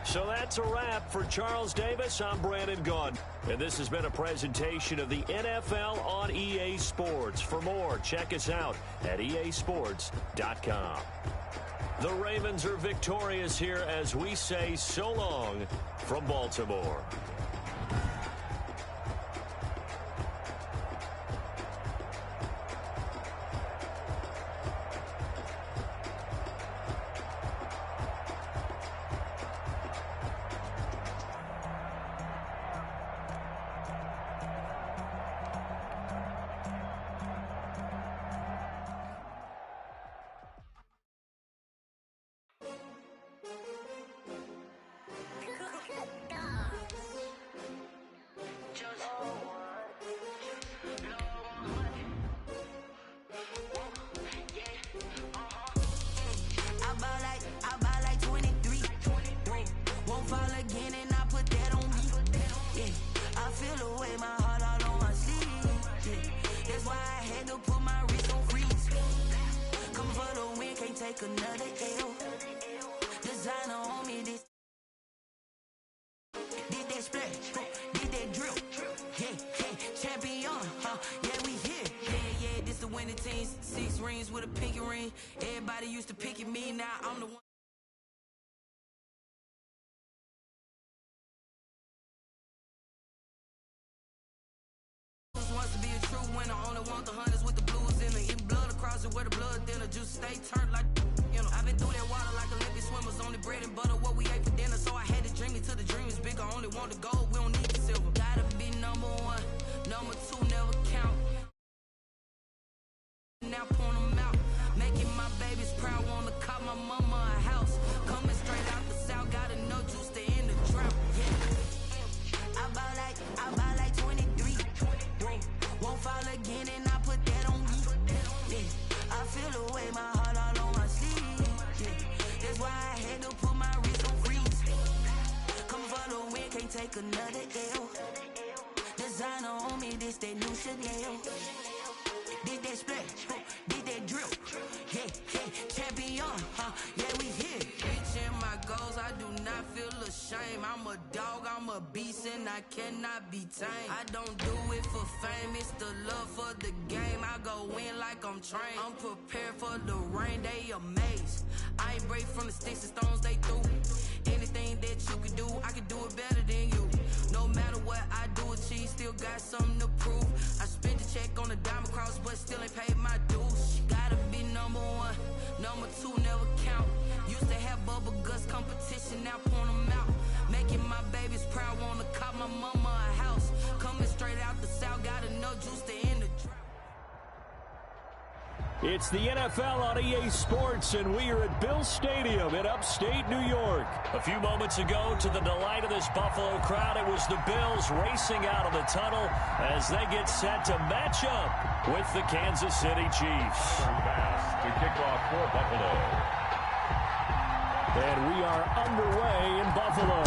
So that's a wrap for Charles Davis. I'm Brandon Gaudin. And this has been a presentation of the NFL on EA Sports. For more, check us out at easports.com. The Ravens are victorious here as we say so long from Baltimore. Cannot be tamed. I don't do it for fame, it's the love for the game. I go in like I'm trained. I'm prepared for the rain, they amazed. I ain't break from the sticks and stones they threw. Anything that you can do, I can do it better than you. No matter what I do, achieve, still got something to prove. I spent the check on the diamond cross, but still ain't paid my dues. Gotta be number one, number two never count. Used to have bubble guts competition, now point them out. Making my babies proud, wanna cop my mama a house. Coming straight out the south, got enough juice to end the drought. It's the NFL on EA Sports, and we are at Bill Stadium in upstate New York. A few moments ago, to the delight of this Buffalo crowd, it was the Bills racing out of the tunnel as they get set to match up with the Kansas City Chiefs. Pass to kick off for Buffalo. And we are underway in Buffalo.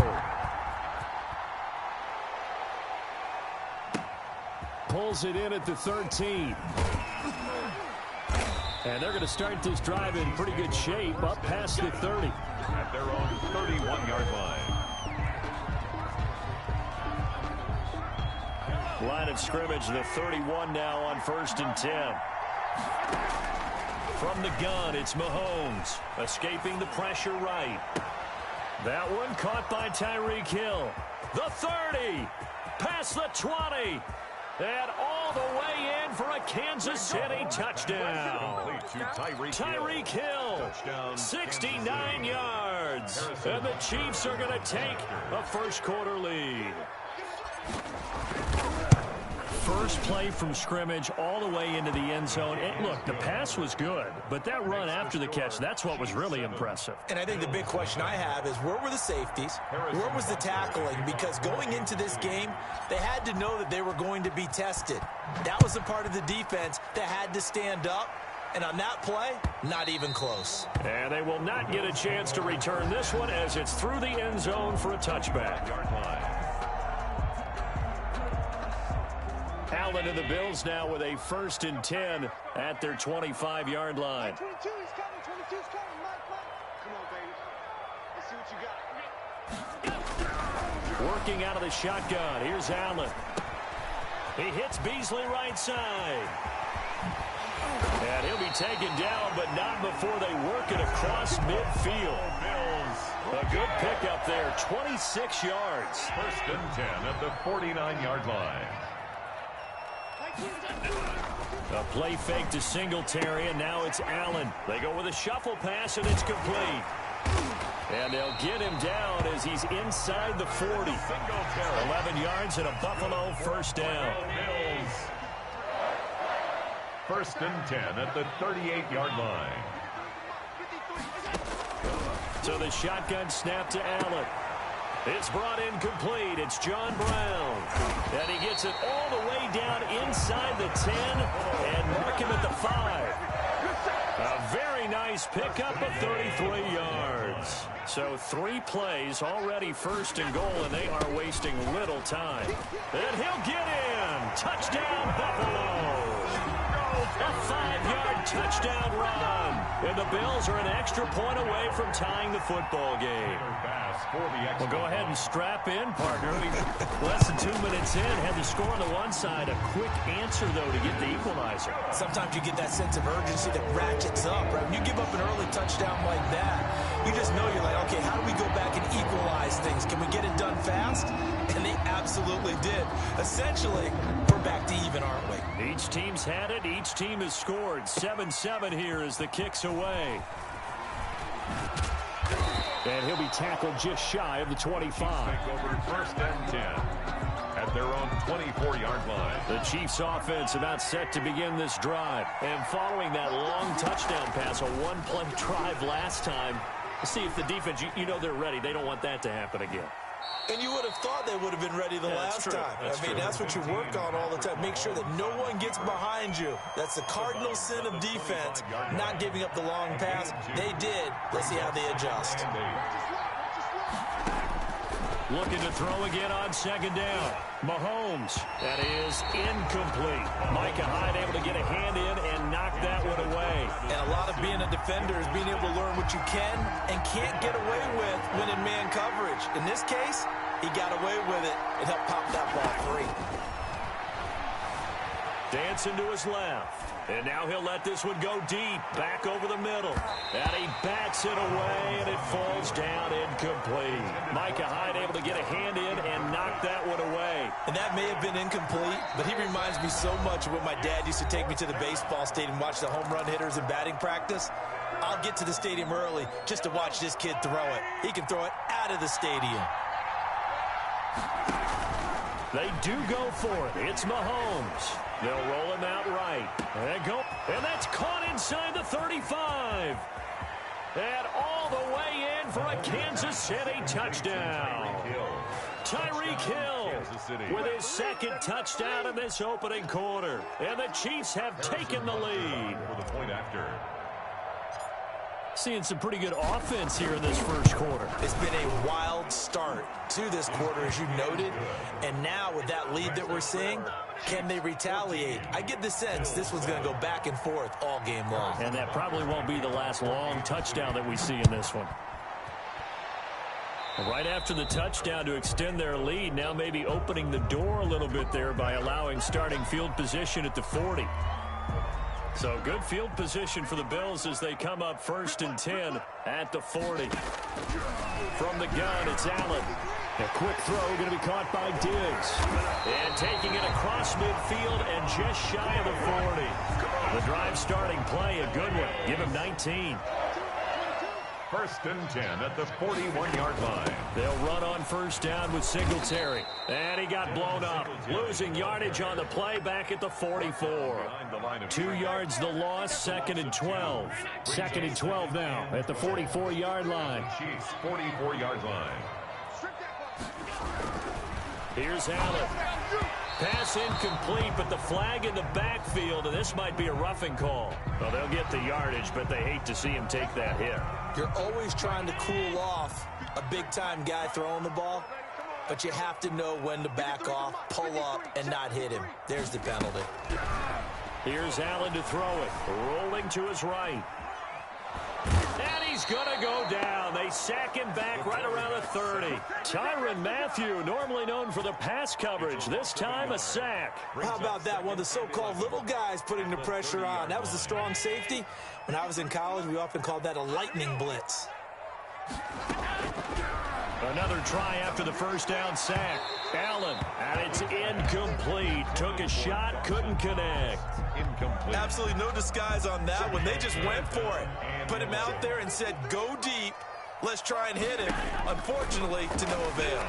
Pulls it in at the 13. And they're going to start this drive in pretty good shape up past the 30. At their own 31-yard line. Line of scrimmage, the 31 now on 1st and 10. From the gun, it's Mahomes, escaping the pressure right. That one caught by Tyreek Hill. The 30, past the 20, and all the way in for a Kansas City touchdown. Tyreek Hill, 69 yards, and the Chiefs are going to take a first-quarter lead. First play from scrimmage all the way into the end zone. And look, the pass was good, but that run after the catch, that's what was really impressive. And I think the big question I have is, where were the safeties? Where was the tackling? Because going into this game, they had to know that they were going to be tested. That was a part of the defense that had to stand up. And on that play, not even close. And they will not get a chance to return this one as it's through the end zone for a touchback. Allen and the Bills now with a 1st and 10 at their 25-yard line. 22 is coming. 22 is coming. Mike. Come on, baby. Let's see what you got. Working out of the shotgun. Here's Allen. He hits Beasley right side. And he'll be taken down, but not before they work it across midfield. A good pickup there, 26 yards. First and 10 at the 49-yard line. A play fake to Singletary, and now it's Allen. They go with a shuffle pass, and it's complete. And they'll get him down as he's inside the 40. 11 yards and a Buffalo first down. First and 10 at the 38-yard line. So the shotgun snap to Allen. It's brought in complete. It's John Brown. And he gets it all the way down inside the 10 and mark him at the 5. A very nice pickup of 33 yards. So 3 plays already first and goal, and they are wasting little time. And he'll get in. Touchdown, Buffalo. A 5-yard touchdown run. And the Bills are an extra point away from tying the football game. Well, go ahead and strap in, partner. Less than 2 minutes in, had the score on the one side. A quick answer, though, to get the equalizer. Sometimes you get that sense of urgency that ratchets up, right? When you give up an early touchdown like that, you just know you're like, okay, how do we go back and equalize things? Can we get it done fast? And they absolutely did. Essentially, we're back to even, aren't we? Each team's had it. Each team has scored. 7-7 here as the kick's away. And he'll be tackled just shy of the 25. Over first and 10 at their own 24-yard line. The Chiefs offense about set to begin this drive. And following that long touchdown pass, a one-play drive last time, see if the defense, you know they're ready. They don't want that to happen again. And you would have thought they would have been ready the last time. That's what you work on all the time. Make sure that no one gets behind you. That's the cardinal sin of defense, not giving up the long pass. They did. Let's see how they adjust. Looking to throw again on second down. Mahomes. That is incomplete. Micah Hyde able to get a hand in and knock that one away. And a lot of being a defender is being able to learn what you can and can't get away with when in man coverage. In this case, he got away with it and helped pop that ball free. Dancing to his left. And now he'll let this one go deep, back over the middle. And he bats it away, and it falls down incomplete. Micah Hyde able to get a hand in and knock that one away. And that may have been incomplete, but he reminds me so much of when my dad used to take me to the baseball stadium and watch the home run hitters in batting practice. I'll get to the stadium early just to watch this kid throw it. He can throw it out of the stadium. They do go for it. It's Mahomes. They'll roll him out right. And that's caught inside the 35. And all the way in for a Kansas City touchdown. Tyreek Hill with his second touchdown in this opening quarter. And the Chiefs have taken the lead. Seeing some pretty good offense here in this first quarter. It's been a wild start to this quarter, as you noted. And now with that lead that we're seeing, can they retaliate? I get the sense this one's going to go back and forth all game long. And that probably won't be the last long touchdown that we see in this one. Right after the touchdown to extend their lead, now maybe opening the door a little bit there by allowing starting field position at the 40. So good field position for the Bills as they come up first and 10 at the 40. From the gun, it's Allen. A quick throw going to be caught by Diggs. And taking it across midfield and just shy of the 40. The drive starting play, a good one. Give him 19. First and 10 at the 41-yard line. They'll run on first down with Singletary. And he got blown up. Losing yardage on the play back at the 44. 2 yards the loss, second and 12. Second and 12 now at the 44-yard line. Chiefs 44-yard line. Here's Allen. Pass incomplete, but the flag in the backfield, and this might be a roughing call. Well, they'll get the yardage, but they hate to see him take that hit. You're always trying to cool off a big-time guy throwing the ball, but you have to know when to back off, pull up, and not hit him. There's the penalty. Here's Allen to throw it, rolling to his right. And he's going to go down. They sack him back right around the 30. Tyrann Mathieu, normally known for the pass coverage, this time a sack. How about that? One of the so-called little guys putting the pressure on. That was the strong safety. When I was in college, we often called that a lightning blitz. Another try after the first down sack. Allen, and it's incomplete. Took a shot, couldn't connect. Incomplete. Absolutely no disguise on that one. They just went for it. Put him out there and said, go deep. Let's try and hit him. Unfortunately, to no avail.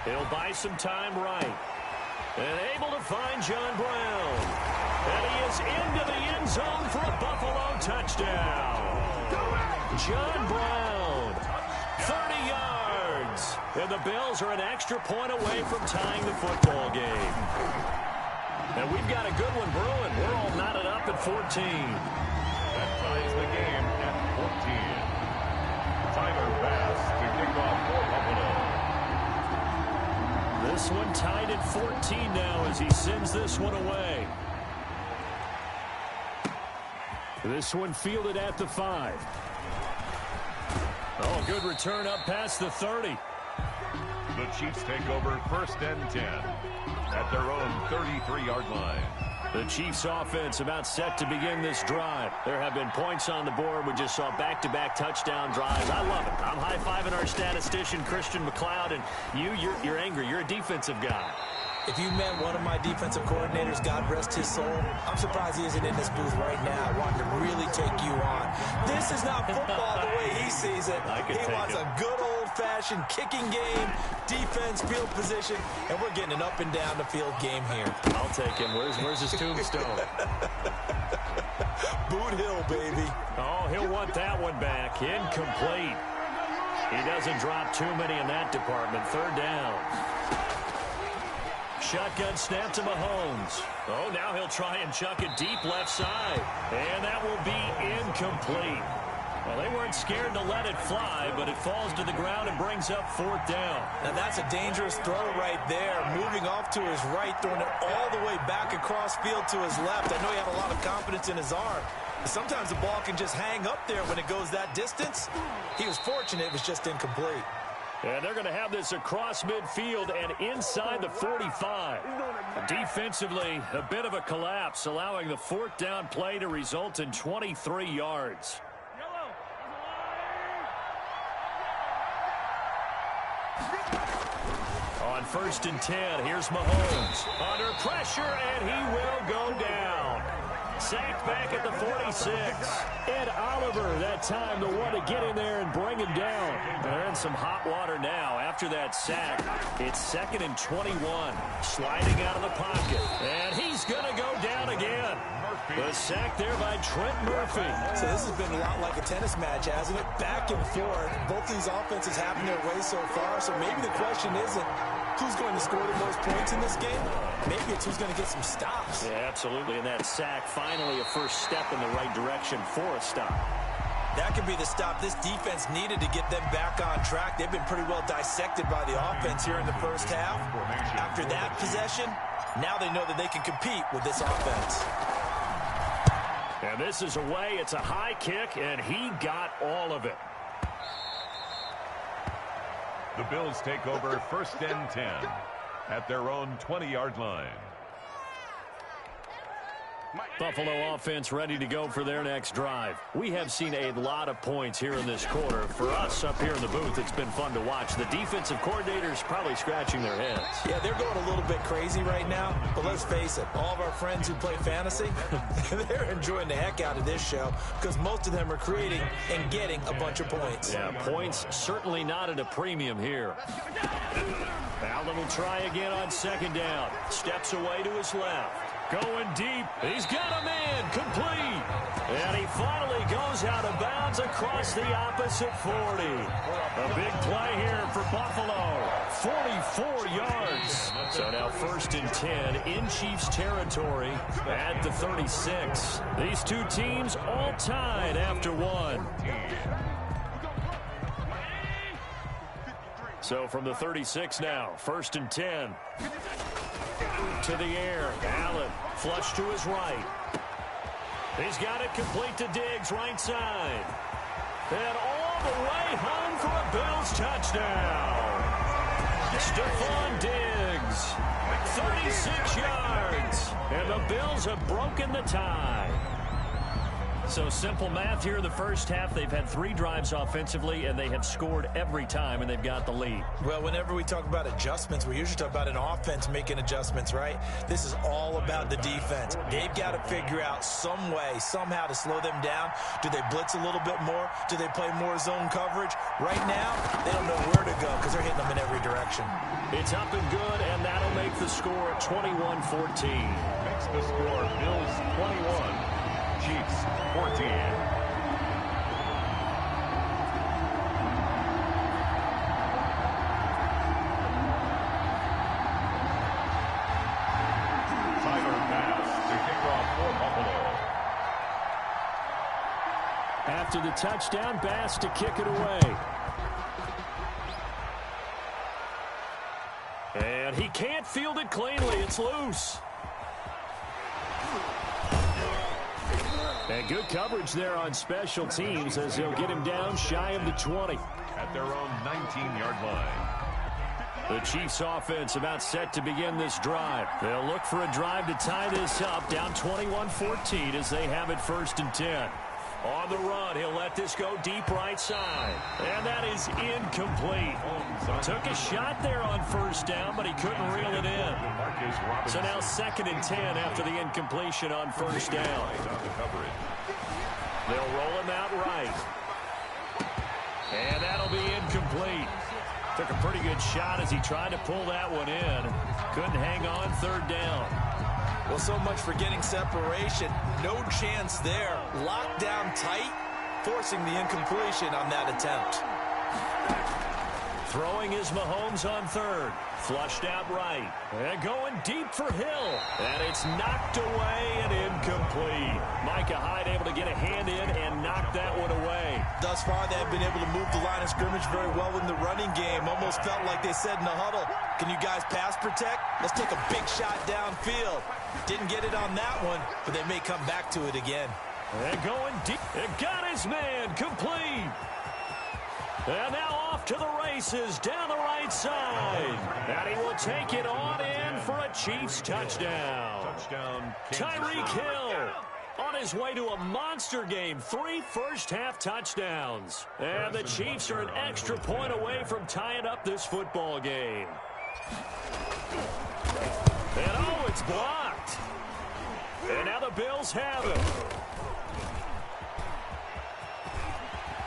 He'll buy some time right. And able to find John Brown. And he is into the end zone for a Buffalo touchdown. John Brown, 30 yards. And the Bills are an extra point away from tying the football game. And we've got a good one brewing. We're all knotted up at 14. That ties the game at 14. Tyler Bass to kick off for Buffalo. This one tied at 14 now as he sends this one away. This one fielded at the 5. Oh, good return up past the 30. The Chiefs take over 1st and 10 at their own 33-yard line. The Chiefs offense about set to begin this drive. There have been points on the board. We just saw back-to-back touchdown drives. I love it. I'm high-fiving our statistician, Christian McLeod, and you're angry. You're a defensive guy. If you met one of my defensive coordinators, God rest his soul, I'm surprised he isn't in this booth right now wanting to really take you on. This is not football the way he sees it. He wants a good old-fashioned kicking game, defense, field position, and we're getting an up and down the field game here. I'll take him. Where's his tombstone? Boot Hill, baby. Oh, he'll want that one back. Incomplete. He doesn't drop too many in that department. 3rd down. Shotgun snap to Mahomes. Oh, now he'll try and chuck it deep left side. And that will be incomplete. Well, they weren't scared to let it fly, but it falls to the ground and brings up 4th down. Now, that's a dangerous throw right there. Moving off to his right, throwing it all the way back across field to his left. I know he had a lot of confidence in his arm. But sometimes the ball can just hang up there when it goes that distance. He was fortunate it was just incomplete. And they're going to have this across midfield and inside the 45. Defensively, a bit of a collapse, allowing the 4th down play to result in 23 yards. On 1st and 10, here's Mahomes. Under pressure, and he will go down. Sacked back at the 46. Ed Oliver, that time, the one to get in there and bring him down. They're in some hot water now after that sack. It's 2nd and 21. Sliding out of the pocket. And he's going to go down again. The sack there by Trent Murphy. So this has been a lot like a tennis match, hasn't it? Back and forth. Both these offenses having their way so far. So maybe the question isn't who's going to score the most points in this game. Maybe it's who's going to get some stops. Yeah, absolutely. And that sack, finally a first step in the right direction for a stop. That could be the stop this defense needed to get them back on track. They've been pretty well dissected by the offense here in the first half. After that possession, now they know that they can compete with this offense. And this is away. It's a high kick, and he got all of it. The Bills take over 1st and 10 at their own 20-yard line. Buffalo offense ready to go for their next drive. We have seen a lot of points here in this quarter. For us up here in the booth, it's been fun to watch. The defensive coordinators probably scratching their heads. Yeah, they're going a little bit crazy right now, but let's face it, all of our friends who play fantasy, they're enjoying the heck out of this show because most of them are creating and getting a bunch of points. Yeah, points certainly not at a premium here. Allen will try again on 2nd down. Steps away to his left. Going deep. He's got a man complete. And he finally goes out of bounds across the opposite 40. A big play here for Buffalo. 44 yards. So now 1st and 10 in Chiefs territory at the 36. These two teams all tied after one. So from the 36 now, 1st and 10. To the air. Allen flush to his right. He's got it complete to Diggs, right side. And all the way home for a Bills touchdown. Stephon Diggs, 36 yards. And the Bills have broken the tie. So simple math here in the first half. They've had 3 drives offensively, and they have scored every time, and they've got the lead. Well, whenever we talk about adjustments, we usually talk about an offense making adjustments, right? This is all about the defense. They've got to figure out some way, somehow to slow them down. Do they blitz a little bit more? Do they play more zone coverage? Right now, they don't know where to go because they're hitting them in every direction. It's up and good, and that'll make the score 21-14. Makes the score Bills 21. Chiefs 14. Tyler pass to kick off for Buffalo. After the touchdown, Bass to kick it away. And he can't field it cleanly. It's loose. And good coverage there on special teams as they'll get him down shy of the 20. At their own 19-yard line. The Chiefs offense about set to begin this drive. They'll look for a drive to tie this up, down 21-14 as they have it 1st and 10. On the run, he'll let this go deep right side. And that is incomplete. Took a shot there on 1st down, but he couldn't reel it in. So now 2nd and 10 after the incompletion on 1st down. They'll roll him out right. And that'll be incomplete. Took a pretty good shot as he tried to pull that one in. Couldn't hang on 3rd down. Well, so much for getting separation. No chance there. Locked down tight, forcing the incompletion on that attempt. Throwing is Mahomes on 3rd. Flushed out right. And going deep for Hill. And it's knocked away and incomplete. Micah Hyde able to get a hand in and knock that one away. Thus far, they have been able to move the line of scrimmage very well in the running game. Almost felt like they said in the huddle, can you guys pass protect? Let's take a big shot downfield. Didn't get it on that one, but they may come back to it again. And going deep. It got his man complete. And now off to the races down the right side. And he will take it on in for a Chiefs touchdown. Tyreek Hill on his way to a monster game. 3 first-half touchdowns. And the Chiefs are an extra point away from tying up this football game. And oh, it's blocked. And now the Bills have it.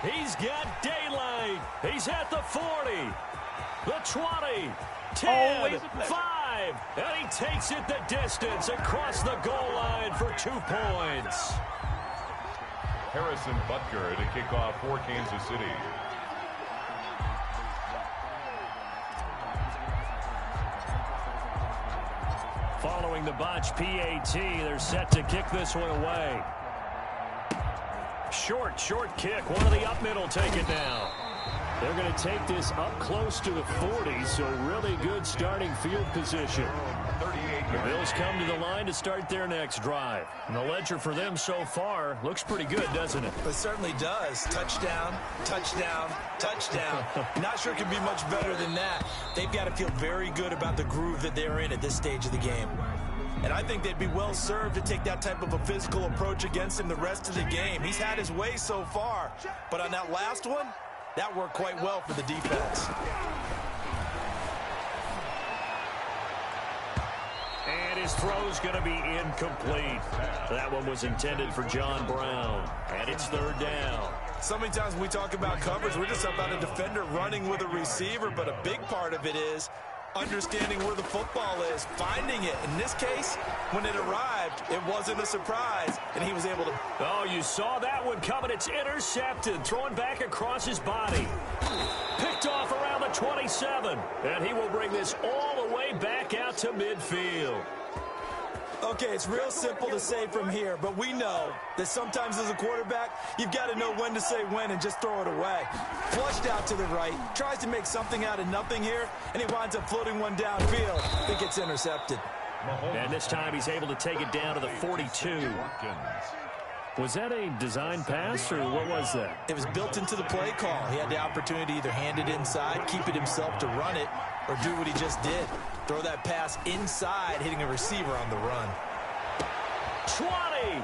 He's got daylight. He's at the 40, the 20, 10, 5, and he takes it the distance across the goal line for 2 points. Harrison Butker to kick off for Kansas City. Following the botch PAT, they're set to kick this one away. Short kick. One of the up middle take it down. They're going to take this up close to the 40, so really good starting field position. The Bills come to the line to start their next drive. And the ledger for them so far looks pretty good, doesn't it? It certainly does. Touchdown, touchdown, touchdown. Not sure it can be much better than that. They've got to feel very good about the groove that they're in at this stage of the game. And I think they'd be well served to take that type of a physical approach against him the rest of the game. He's had his way so far, but on that last one, that worked quite well for the defense. And his throw's going to be incomplete. That one was intended for John Brown. And it's 3rd down. So many times when we talk about coverage, we're just about a defender running with a receiver, but a big part of it is understanding where the football is, finding it. In this case, when it arrived, it wasn't a surprise, and he was able to... Oh, you saw that one coming. It's intercepted, thrown back across his body. Picked off around the 27, and he will bring this all the way back out to midfield. Okay, it's real simple to say from here, but we know that sometimes as a quarterback, you've got to know when to say when and just throw it away. Flushed out to the right, tries to make something out of nothing here, and he winds up floating one downfield. I think it's intercepted. And this time he's able to take it down to the 42. Was that a design pass, or what was that? It was built into the play call. He had the opportunity to either hand it inside, keep it himself to run it, or do what he just did. Throw that pass inside, hitting a receiver on the run. 20!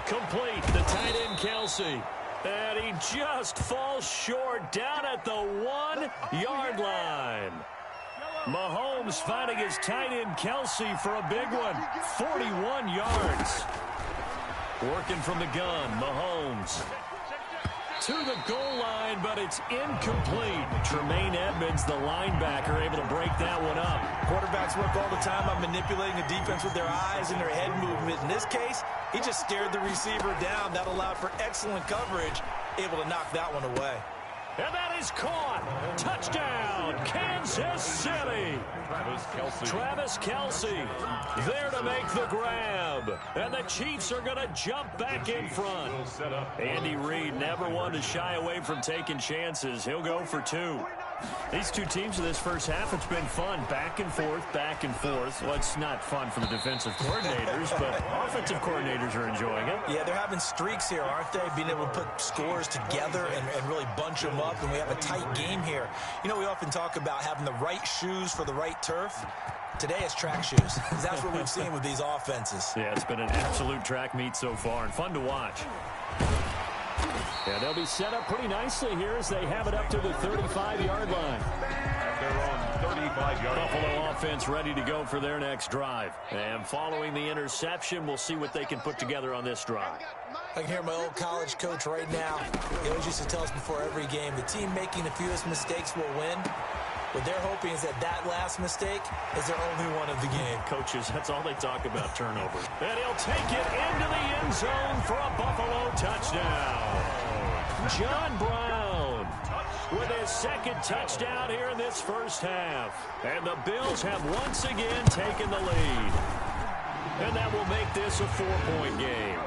Complete. The tight end, Kelsey. And he just falls short down at the 1-yard line. Mahomes finding his tight end, Kelsey, for a big one. 41 yards. Working from the gun, Mahomes. To the goal line, but it's incomplete. Tremaine Edmonds, the linebacker, able to break that one up. Quarterbacks work all the time on manipulating the defense with their eyes and their head movement. In this case, he just stared the receiver down. That allowed for excellent coverage, able to knock that one away. And that is caught. Touchdown, Kansas City. Travis Kelce there to make the grab. And the Chiefs are going to jump back in front. Andy Reid never one to shy away from taking chances. He'll go for 2. These two teams in this first half, it's been fun. Back and forth, back and forth. Well, it's not fun for the defensive coordinators, but offensive coordinators are enjoying it. Yeah, they're having streaks here, aren't they? Being able to put scores together and really bunch them up, and we have a tight game here. You know, we often talk about having the right shoes for the right turf. Today it's track shoes. That's what we've seen with these offenses. Yeah, it's been an absolute track meet so far, and fun to watch. Yeah, they'll be set up pretty nicely here as they have it up to the 35-yard line. At their own 35-yard line. Buffalo offense ready to go for their next drive. And following the interception, we'll see what they can put together on this drive. I can hear my old college coach right now. He always used to tell us before every game, the team making the fewest mistakes will win. What they're hoping is that last mistake is their only one of the game. Coaches, that's all they talk about, turnovers. And he'll take it into the end zone for a Buffalo touchdown. John Brown with his second touchdown here in this first half. And the Bills have once again taken the lead. And that will make this a 4-point game.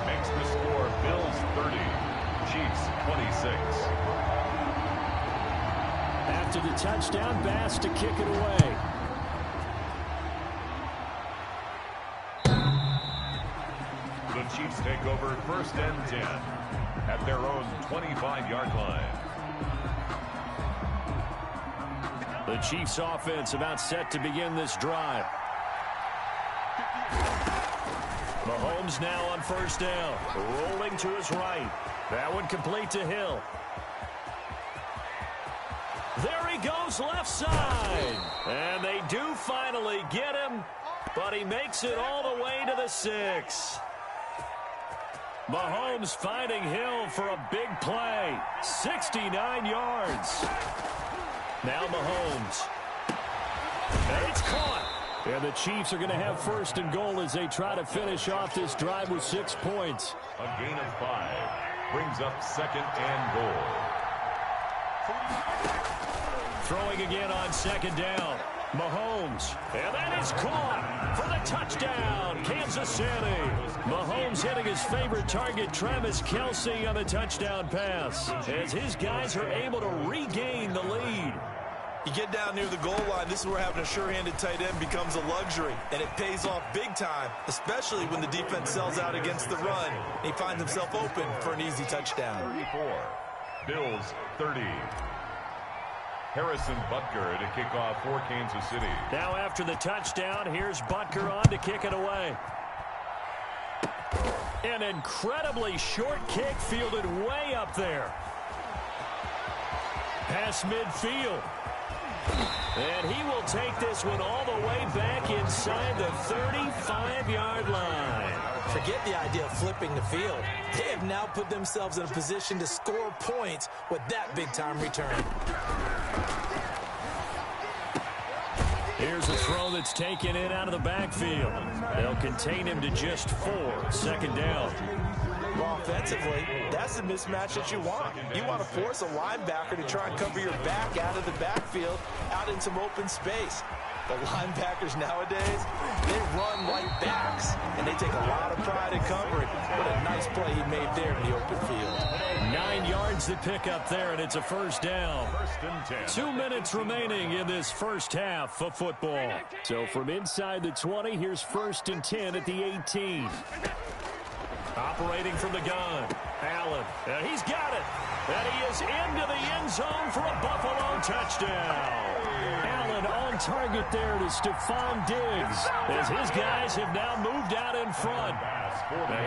Makes the score Bills 30, Chiefs 26. After the touchdown, Bass to kick it away. The Chiefs take over 1st and 10 at their own 25-yard line. The Chiefs offense about set to begin this drive. Mahomes now on 1st down. Rolling to his right. That one complete to Hill. There he goes left side. And they do finally get him, but he makes it all the way to the 6. Mahomes finding Hill for a big play. 69 yards. Now Mahomes. And it's caught. And the Chiefs are going to have 1st and goal as they try to finish off this drive with 6 points. A gain of 5 brings up 2nd and goal. Throwing again on 2nd down. Mahomes. And that is caught for the touchdown, Kansas City. Mahomes hitting his favorite target, Travis Kelce, on the touchdown pass, as his guys are able to regain the lead. You get down near the goal line, this is where having a sure-handed tight end becomes a luxury, and it pays off big time, especially when the defense sells out against the run, and he finds himself open for an easy touchdown. 34, Bills 30. Harrison Butker to kick off for Kansas City. Now after the touchdown, here's Butker on to kick it away. An incredibly short kick fielded way up there. Past midfield. And he will take this one all the way back inside the 35-yard line. Forget the idea of flipping the field. They have now put themselves in a position to score points with that big-time return. Here's a throw that's taken in out of the backfield. They'll contain him to just 4. 2nd down. Well, offensively, that's the mismatch that you want. You want to force a linebacker to try and cover your back out of the backfield, out in some open space. The linebackers nowadays, they run like backs, and they take a lot of pride in covering. What a nice play he made there in the open field. 9 yards to pick up there, and it's a 1st down. 1st and 10. 2 minutes remaining in this first half of football. So from inside the 20, here's 1st and 10 at the 18. Operating from the gun. Allen. He's got it. And he is into the end zone for a Buffalo touchdown. Allen on target there to Stephon Diggs, as his guys have now moved out in front.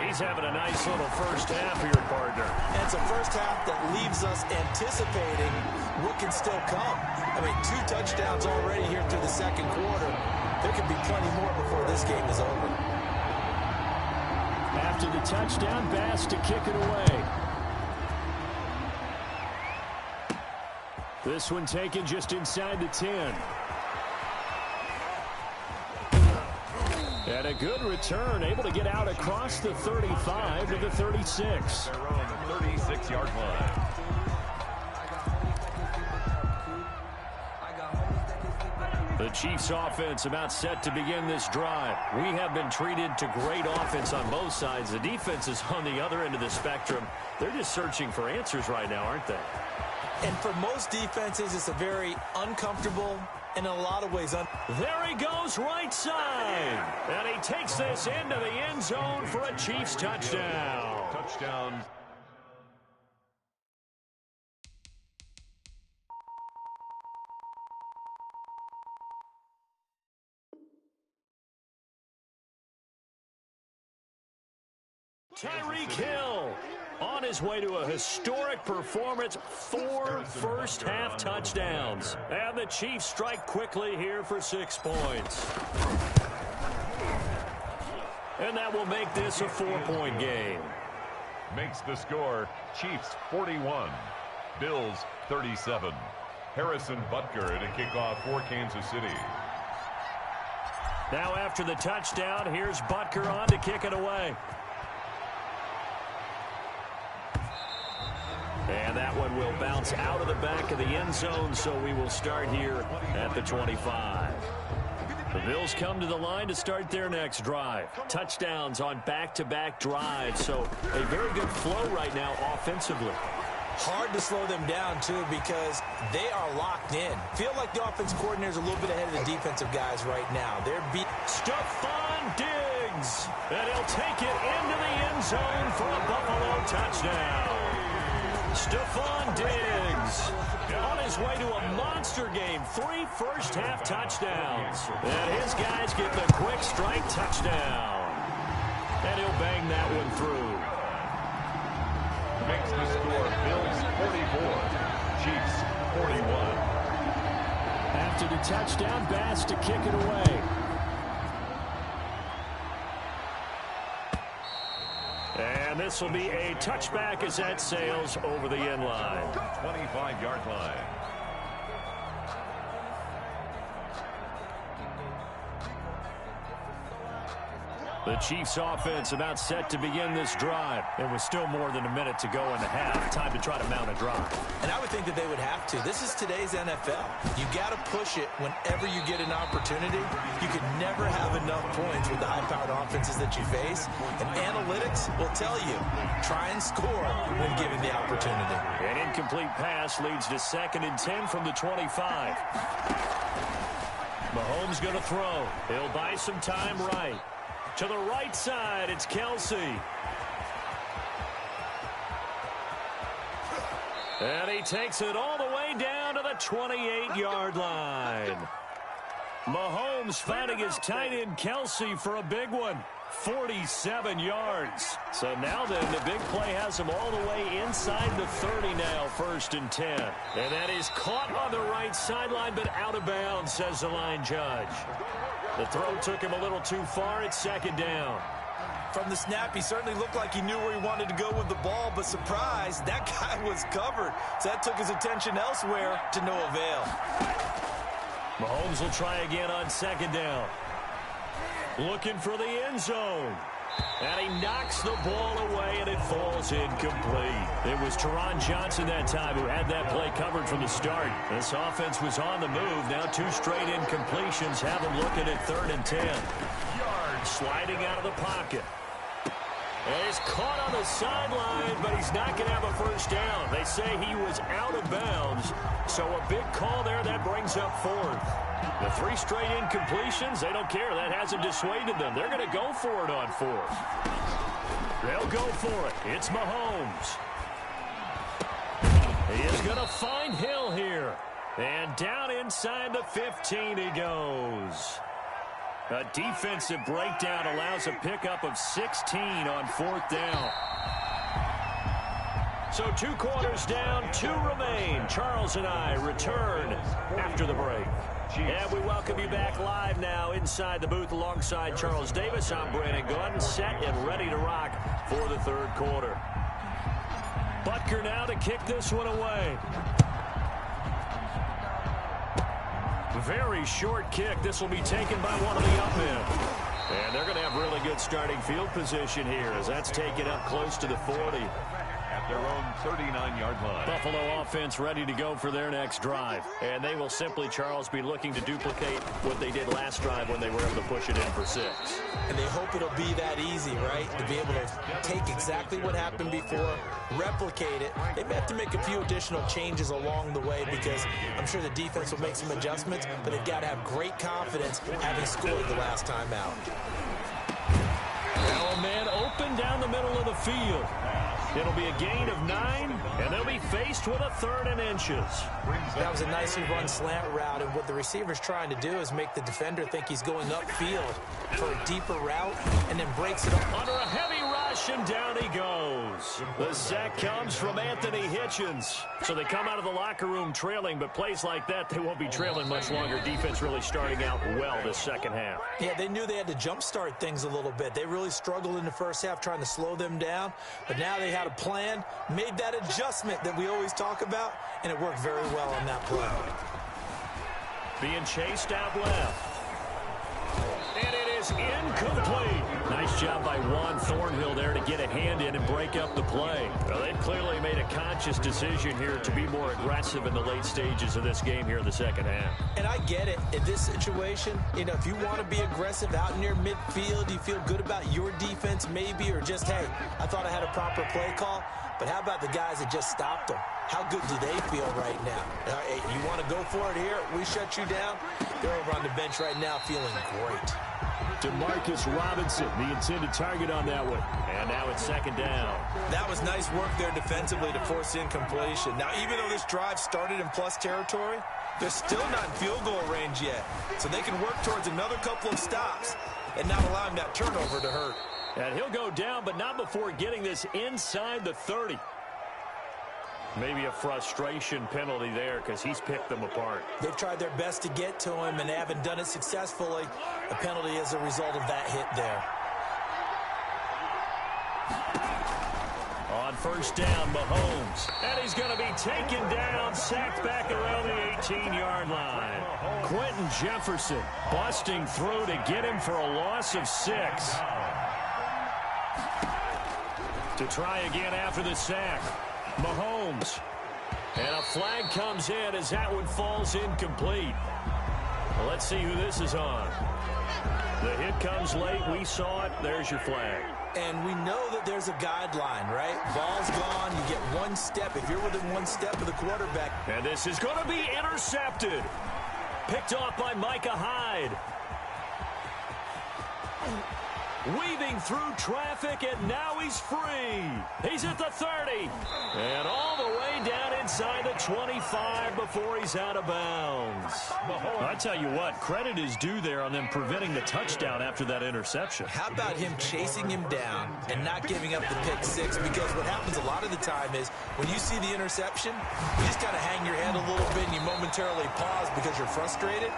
He's having a nice little first half here, partner. And it's a first half that leaves us anticipating what can still come. I mean, 2 touchdowns already here through the second quarter. There could be plenty more before this game is over. After the touchdown, Bass to kick it away. This one taken just inside the 10. And a good return, able to get out across the 35 to the 36. They're on the 36-yard line. The Chiefs offense about set to begin this drive. We have been treated to great offense on both sides. The defense is on the other end of the spectrum. They're just searching for answers right now, aren't they? And for most defenses, it's a very uncomfortable and in a lot of ways there he goes right side. And he takes this into the end zone for a Chiefs touchdown. Touchdown. Tyreek Hill on his way to a historic performance, 4 first-half touchdowns. And the Chiefs strike quickly here for 6 points. And that will make this a 4-point game. Makes the score Chiefs 41, Bills 37. Harrison Butker to kick off for Kansas City. Now after the touchdown, here's Butker on to kick it away. And that one will bounce out of the back of the end zone, so we will start here at the 25. The Bills come to the line to start their next drive. Touchdowns on back-to-back drives, so a very good flow right now offensively. hard to slow them down, too, because they are locked in. Feel like the offensive coordinator is a little bit ahead of the defensive guys right now. They're beat. Stephon Diggs, and he'll take it into the end zone for a Buffalo touchdown. Stephon Diggs on his way to a monster game. 3 first-half touchdowns. And his guys get the quick strike touchdown. And he'll bang that one through. Makes the score Bills 44, Chiefs 41. After the touchdown, Bass to kick it away. And this will be a touchback as that sails over the end line. 25-yard line. The Chiefs offense about set to begin this drive. There was still more than a minute to go in the half. Time to try to mount a drive. And I would think that they would have to. This is today's NFL. You got to push it whenever you get an opportunity. You could never have enough points with the high-powered offenses that you face. And analytics will tell you, try and score when given the opportunity. An incomplete pass leads to 2nd and 10 from the 25. Mahomes going to throw. He'll buy some time right. To the right side, it's Kelsey. And he takes it all the way down to the 28-yard line. Mahomes finding his tight end Kelsey for a big one. 47 yards. So now then, the big play has him all the way inside the 30 now, 1st and 10. And that is caught on the right sideline, but out of bounds, says the line judge. The throw took him a little too far. It's 2nd down. From the snap, he certainly looked like he knew where he wanted to go with the ball, but surprise, that guy was covered. So that took his attention elsewhere to no avail. Mahomes will try again on 2nd down. Looking for the end zone. And he knocks the ball away, and it falls incomplete. It was Teron Johnson that time who had that play covered from the start. This offense was on the move. Now 2 straight incompletions have him looking at 3rd and 10. Yards sliding out of the pocket. And he's caught on the sideline, but he's not going to have a 1st down. They say he was out of bounds. So a big call there that brings up 4th. The 3 straight incompletions, they don't care. That hasn't dissuaded them. They're going to go for it on 4th. They'll go for it. It's Mahomes. He is going to find Hill here. And down inside the 15 he goes. A defensive breakdown allows a pickup of 16 on 4th down. So 2 quarters down, 2 remain. Charles and I return after the break. And we welcome you back live now inside the booth alongside Charles Davis. I'm Brandon Gordon, set and ready to rock for the 3rd quarter. Butker now to kick this one away. Very short kick. This will be taken by one of the up men. And they're going to have really good starting field position here as that's taken up close to the 40. At their own 39-yard line. Buffalo offense ready to go for their next drive. And they will simply, Charles, be looking to duplicate what they did last drive when they were able to push it in for 6. And they hope it'll be that easy, right? To be able to take exactly what happened before, replicate it. They may have to make a few additional changes along the way because I'm sure the defense will make some adjustments, but they've got to have great confidence having scored the last time out. Now a man open down the middle of the field. It'll be a gain of 9, and they'll be faced with a 3rd and inches. That was a nicely run slant route, and what the receiver's trying to do is make the defender think he's going upfield for a deeper route, and then breaks it up. Under a heavy rush, and down he goes. The sack comes from Anthony Hitchens. So they come out of the locker room trailing, but plays like that, they won't be trailing much longer. Defense really starting out well this second half. Yeah, they knew they had to jumpstart things a little bit. They really struggled in the first half trying to slow them down, but now they had a plan, made that adjustment that we always talk about, and it worked very well on that play. Being chased out left. And it is incomplete. Nice job by Juan Thornhill there to get a hand in and break up the play. Well, they've clearly made a conscious decision here to be more aggressive in the late stages of this game here in the second half. And I get it. In this situation, you know, if you want to be aggressive out near midfield, you feel good about your defense maybe, or just, hey, I thought I had a proper play call. But how about the guys that just stopped them? How good do they feel right now? Hey, you want to go for it here? We shut you down? They're over on the bench right now feeling great. Demarcus Robinson, the intended target on that one. And now it's 2nd down. That was nice work there defensively to force incompletion. Now, even though this drive started in plus territory, they're still not in field goal range yet. So they can work towards another couple of stops and not allowing that turnover to hurt. And he'll go down, but not before getting this inside the 30. Maybe a frustration penalty there because he's picked them apart. They've tried their best to get to him, and they haven't done it successfully. A penalty is a result of that hit there. On 1st down, Mahomes. And he's going to be taken down, sacked back around the 18-yard line. Quentin Jefferson busting through to get him for a loss of 6. To try again after the sack. Mahomes. And a flag comes in as that one falls incomplete. Well, let's see who this is on. The hit comes late. We saw it. There's your flag. And we know that there's a guideline, right? Ball's gone. You get 1 step. If you're within 1 step of the quarterback. And this is going to be intercepted. Picked off by Micah Hyde. Weaving through traffic, and now he's free. He's at the 30. And all the way down inside the 25 before he's out of bounds. I tell you what, credit is due there on them preventing the touchdown after that interception. How about him chasing him down and not giving up the pick 6? Because what happens a lot of the time is when you see the interception, you just kind of hang your head a little bit and you momentarily pause because you're frustrated.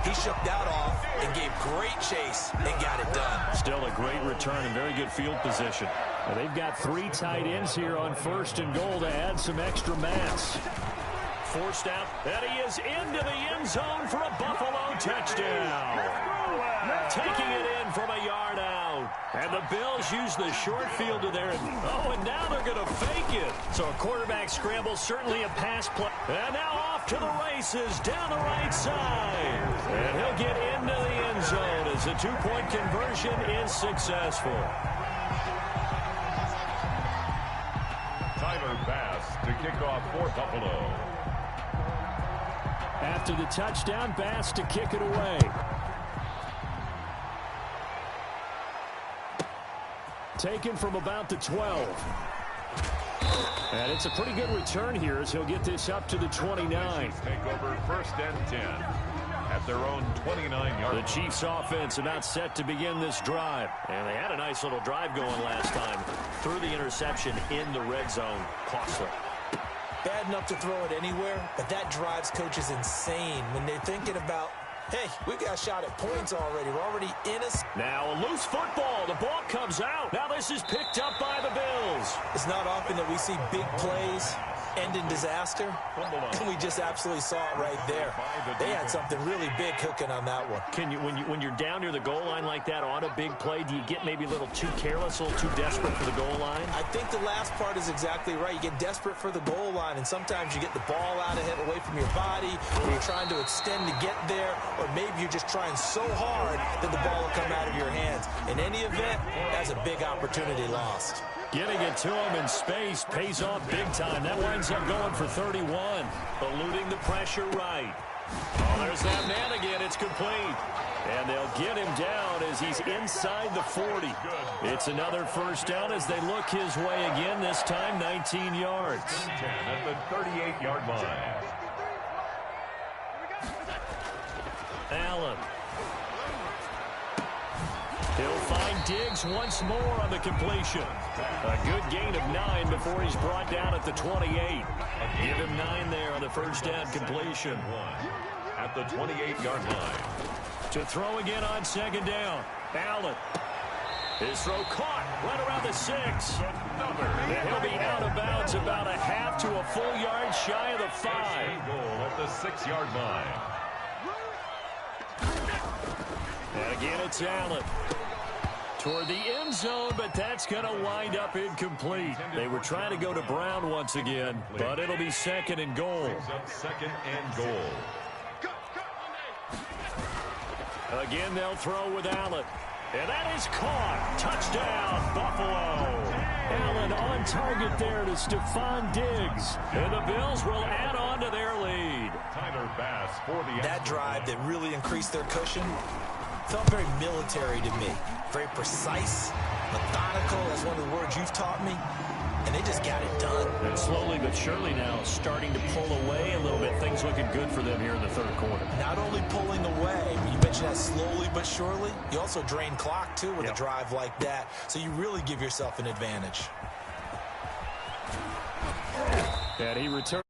He shook that off and gave great chase and got it done. Still a great return and very good field position. Well, they've got 3 tight ends here on 1st and goal to add some extra mass. Forced out, and he is into the end zone for a Buffalo touchdown. Taking it in from a yard out. And the Bills use the short field to there. And now they're going to fake it. So a quarterback scramble, certainly a pass play. And now off to the races down the right side. And he'll get into the end zone as the 2-point conversion is successful. Tyler Bass to kick off for Buffalo. After the touchdown, Bass to kick it away. Taken from about the 12. And it's a pretty good return here as he'll get this up to the 29. Take over 1st and 10 at their own 29-yard. The Chiefs offense about set to begin this drive. And they had a nice little drive going last time. Threw the interception in the red zone. Costly. Bad enough to throw it anywhere, but that drives coaches insane when they're thinking about, hey, we got shot at points already. We're already in a... Now a loose football. The ball comes out. Now this is picked up by the Bills. It's not often that we see big plays end in disaster, and we just absolutely saw it right there. They had something really big cooking on that one. Can you, when you're down near the goal line like that on a big play, do you get maybe a little too careless, a little too desperate for the goal line? I think the last part is exactly right. You get desperate for the goal line, and sometimes you get the ball out of it, away from your body, or you're trying to extend to get there, or maybe you're just trying so hard that the ball will come out of your hands. In any event, that's a big opportunity lost. Getting it to him in space pays off big time. That winds up going for 31. Eluding the pressure right. Oh, there's that man again. It's complete. And they'll get him down as he's inside the 40. It's another first down as they look his way again, this time 19 yards. 10 at the 38-yard line. Allen. He'll find Diggs once more on the completion. A good gain of 9 before he's brought down at the 28. Give him 9 there on the first down completion. At the 28-yard line. To throw again on second down. Allen. His throw caught right around the 6. And he'll be out of bounds about a half to a full yard shy of the 5. Goal at the 6-yard line. And again, it's Allen. Toward the end zone, but that's going to wind up incomplete. They were trying to go to Brown once again, but it'll be 2nd and goal. Second and goal. Again, they'll throw with Allen. And that is caught. Touchdown, Buffalo. Allen on target there to Stephon Diggs. And the Bills will add on to their lead. Tyler Bass for the... That drive that really increased their cushion felt very military to me. Very precise, methodical. That's one of the words you've taught me. And they just got it done. And slowly but surely now starting to pull away a little bit. Things looking good for them here in the third quarter. Not only pulling away, you mentioned that slowly but surely. You also drain clock, too, with a drive like that. So you really give yourself an advantage. And he returns.